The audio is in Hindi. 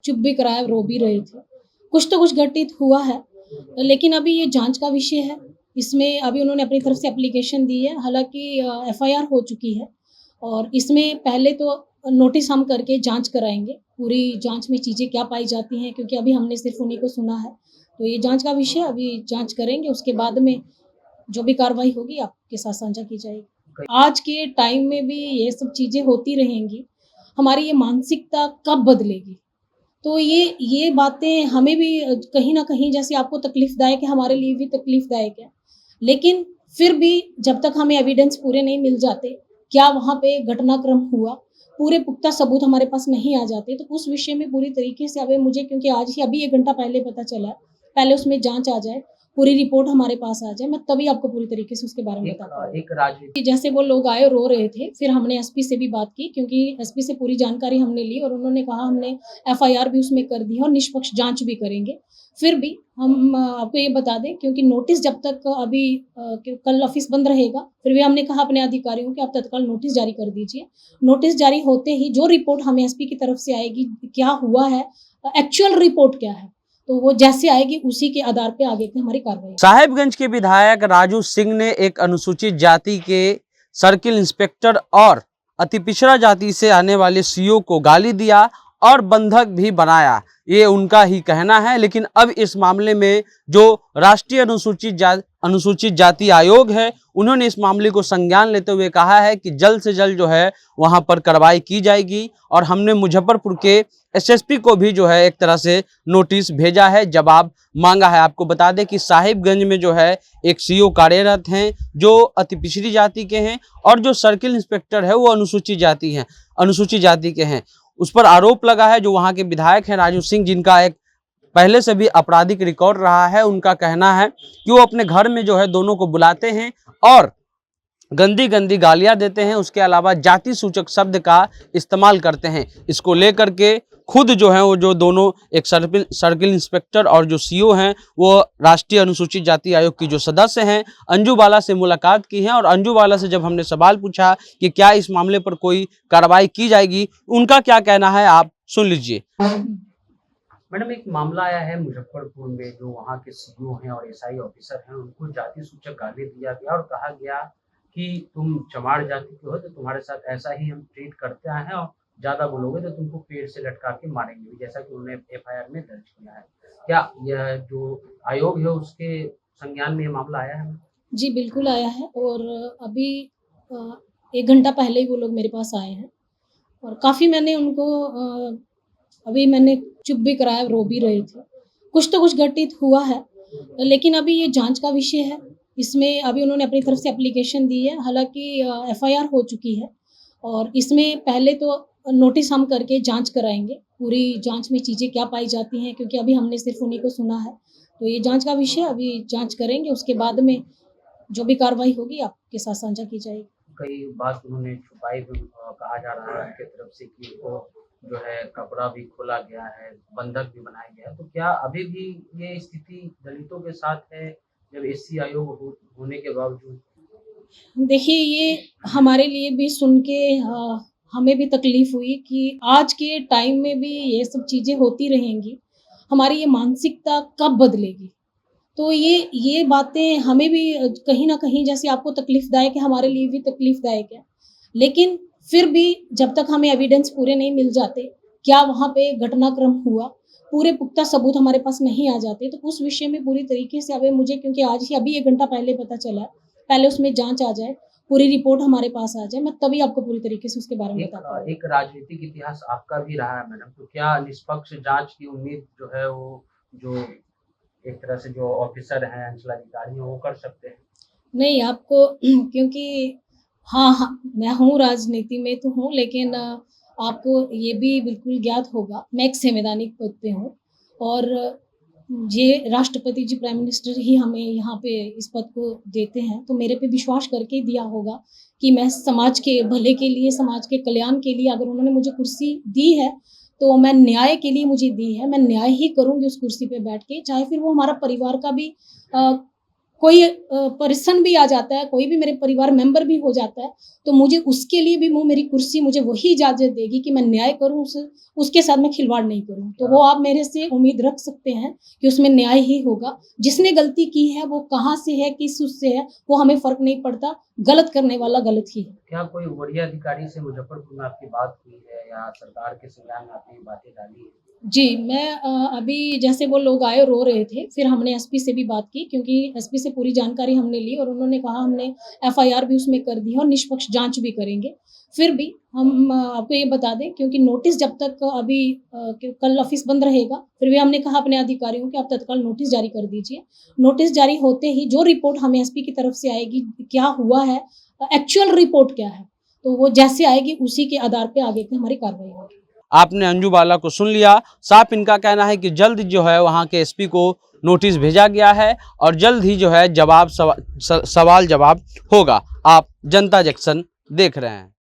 चुप भी कराया, रो भी रहे थे। कुछ तो कुछ घटित हुआ है, लेकिन अभी ये जांच का विषय है। इसमें अभी उन्होंने अपनी तरफ से एप्लीकेशन दी है, हालाँकि एफआईआर हो चुकी है और इसमें पहले तो नोटिस हम करके जांच कराएँगे। पूरी जांच में चीज़ें क्या पाई जाती हैं, क्योंकि अभी हमने सिर्फ़ उन्हीं को सुना है। तो ये जांच का विषय है, अभी जांच करेंगे, उसके बाद में जो भी कार्रवाई होगी आपके साथ साझा की जाएगी। आज के टाइम में भी ये सब चीज़ें होती रहेंगी, हमारी ये मानसिकता कब बदलेगी? तो ये बातें हमें भी कहीं न कहीं जैसे आपको तकलीफ़दायक है, हमारे लिए भी तकलीफ़दायक है। लेकिन फिर भी जब तक हमें एविडेंस पूरे नहीं मिल जाते, क्या वहाँ पे घटनाक्रम हुआ, पूरे पुख्ता सबूत हमारे पास नहीं आ जाते, तो उस विषय में पूरी तरीके से अभी मुझे क्योंकि आज ही अभी 1 घंटा पहले पता चला है, पहले उसमें जाँच आ जाए, पूरी रिपोर्ट हमारे पास आ जाए, मैं तभी आपको पूरी तरीके से उसके बारे में बता पाऊँगी। एक राजनीति जैसे वो लोग आए रो रहे थे, फिर हमने एसपी से भी बात की क्योंकि एसपी से पूरी जानकारी हमने ली और उन्होंने कहा हमने एफआईआर भी उसमें कर दी है और निष्पक्ष जाँच भी करेंगे। फिर भी हम आपको ये बता दें क्योंकि नोटिस जब तक अभी कल ऑफ़िस बंद रहेगा, फिर भी हमने कहा अपने अधिकारियों को आप तत्काल नोटिस जारी कर दीजिए। नोटिस जारी होते ही जो रिपोर्ट हमें एसपी की तरफ से आएगी, क्या हुआ है, एक्चुअल रिपोर्ट क्या है, तो वो जैसे आएगी उसी के आधार पे आगे की हमारी कार्रवाई। साहेबगंज के विधायक राजू सिंह ने एक अनुसूचित जाति के सर्किल इंस्पेक्टर और अति पिछड़ा जाति से आने वाले सीओ को गाली दिया और बंधक भी बनाया, ये उनका ही कहना है। लेकिन अब इस मामले में जो राष्ट्रीय अनुसूचित जाति आयोग है, उन्होंने इस मामले को संज्ञान लेते हुए कहा है कि जल्द से जल्द जो है वहां पर कार्रवाई की जाएगी और हमने मुजफ्फरपुर के एसएसपी को भी जो है एक तरह से नोटिस भेजा है, जवाब मांगा है। आपको बता दें कि साहिबगंज में जो है एक सीओ कार्यरत हैं जो अति पिछड़ी जाति के हैं और जो सर्किल इंस्पेक्टर है वो अनुसूचित जाति के हैं। उस पर आरोप लगा है, जो वहां के विधायक हैं राजू सिंह, जिनका एक पहले से भी आपराधिक रिकॉर्ड रहा है, उनका कहना है कि वो अपने घर में जो है दोनों को बुलाते हैं और गंदी गंदी गालियां देते हैं, उसके अलावा जाति सूचक शब्द का इस्तेमाल करते हैं। इसको लेकर के खुद जो है वो जो दोनों एक सर्किल इंस्पेक्टर और जो सीओ हैं वो राष्ट्रीय अनुसूचित जाति आयोग की जो सदस्य हैं अंजू बाला से मुलाकात की है और अंजू बाला से जब हमने सवाल पूछा कि क्या इस मामले पर कोई कार्रवाई की जाएगी, उनका क्या कहना है आप सुन लीजिए। मैडम, एक मामला आया है मुजफ्फरपुर में, जो वहाँ के सीओ हैं और एसआई ऑफिसर हैं, उनको जाति सूचक गाली दिया गया और कहा गया कि तुम चमाड़ जाति के हो तो तुम्हारे साथ ऐसा ही हम ट्रीट करते आए हैं और ज्यादा बोलोगे तो तुमको पेड़ से लटका के मारेंगे, जैसा कि उन्होंने एफआईआर में दर्ज किया है। क्या यह जो आयोग है उसके संज्ञान में ये मामला आया है? जी, बिल्कुल आया है और अभी 1 घंटा पहले ही वो लोग मेरे पास आए हैं और काफ़ी मैंने उनको अभी मैंने चुप भी कराया, रो भी रहे थे। कुछ तो कुछ घटित हुआ है, लेकिन अभी ये जाँच का विषय है। इसमें अभी उन्होंने अपनी तरफ से एप्लीकेशन दी है, हालाँकि एफआईआर हो चुकी है और इसमें पहले तो नोटिस हम करके जाँच कराएँगे। पूरी जाँच में चीज़ें क्या पाई जाती हैं, क्योंकि अभी हमने सिर्फ़ उन्हीं को सुना है। तो ये जाँच का विषय है, अभी जाँच करेंगे, उसके बाद में जो भी कार्रवाई होगी आपके साथ साझा की जाएगी। कई बात उन्होंने छुपाई भी, कहा जा रहा है उनके तरफ से कि वो जो है कपड़ा भी खोला गया है, बंधक भी बनाया गया है। तो क्या अभी भी ये स्थिति दलितों के साथ है जब एससी आयोग होने के बावजूद? देखिए, ये हमारे लिए भी सुन के हमें भी तकलीफ़ हुई कि आज के टाइम में भी ये सब चीज़ें होती रहेंगी। हमारी ये मानसिकता कब बदलेगी? तो ये बातें हमें भी कहीं न कहीं जैसे आपको तकलीफ़दायक है, हमारे लिए भी तकलीफ़दायक है। लेकिन फिर भी जब तक हमें एविडेंस पूरे नहीं मिल जाते, क्या वहाँ पे घटनाक्रम हुआ, पूरे पुख्ता सबूत हमारे पास नहीं आ जाते, तो उस विषय में पूरी तरीके से अभी मुझे क्योंकि आज ही अभी 1 घंटा पहले पता चला है, पहले उसमें जाँच आ जाए, पूरी रिपोर्ट हमारे पास आ जाए, मैं तभी आपको पूरी तरीके से उसके बारे में बता पाऊँगी। एक राजनीतिक इतिहास आपका भी रहा है मैडम, तो क्या निष्पक्ष जांच की उम्मीद जो है वो जो एक तरह से जो ऑफिसर हैं, अंचलाधिकारी हैं, वो कर सकते हैं? नहीं, आपको क्योंकि हाँ, मैं हूँ राजनीति में तो हूँ, लेकिन आपको ये भी बिल्कुल ज्ञात होगा, मैं एक संवैधानिक पद पे हूँ और ये राष्ट्रपति जी, प्राइम मिनिस्टर ही हमें यहाँ पे इस पद को देते हैं, तो मेरे पे विश्वास करके ही दिया होगा कि मैं समाज के भले के लिए, समाज के कल्याण के लिए अगर उन्होंने मुझे कुर्सी दी है, तो मैं न्याय के लिए मुझे दी है, मैं न्याय ही करूँगी उस कुर्सी पे बैठ के, चाहे फिर वो हमारा परिवार का भी अ कोई पर्सन भी आ जाता है, कोई भी मेरे परिवार मेंबर भी हो जाता है, तो मुझे उसके लिए भी वो मेरी कुर्सी मुझे वही इजाज़त देगी कि मैं न्याय करूँ उसके साथ मैं खिलवाड़ नहीं करूँ। तो वो आप मेरे से उम्मीद रख सकते हैं कि उसमें न्याय ही होगा। जिसने गलती की है वो कहाँ से है, किस उससे है, वो हमें फ़र्क नहीं पड़ता, गलत करने वाला गलत ही है। क्या कोई वरीय अधिकारी से मुजफ्फरपुर में आपकी बात हुई है या सरकार के संज्ञान में आपने ये बातें डाली है? जी, मैं अभी जैसे वो लोग आए रो रहे थे, फिर हमने एसपी से भी बात की क्योंकि एसपी से पूरी जानकारी हमने ली और उन्होंने कहा हमने एफआईआर भी उसमें कर दी है और निष्पक्ष जाँच भी करेंगे। फिर भी हम आपको ये बता दें क्योंकि नोटिस जब तक अभी कल ऑफ़िस बंद रहेगा, फिर भी हमने कहा अपने अधिकारियों को आप तत्काल नोटिस जारी कर दीजिए। नोटिस जारी होते ही जो रिपोर्ट हमें एसपी की तरफ से आएगी, क्या हुआ है, एक्चुअल रिपोर्ट क्या है, तो वो जैसे आएगी उसी के आधार पे आगे की हमारी कार्रवाई होगी। आपने अंजू बाला को सुन लिया। साफ इनका कहना है कि जल्द जो है वहाँ के एसपी को नोटिस भेजा गया है और जल्द ही जो है सवाल जवाब होगा। आप जनता जंक्शन देख रहे हैं।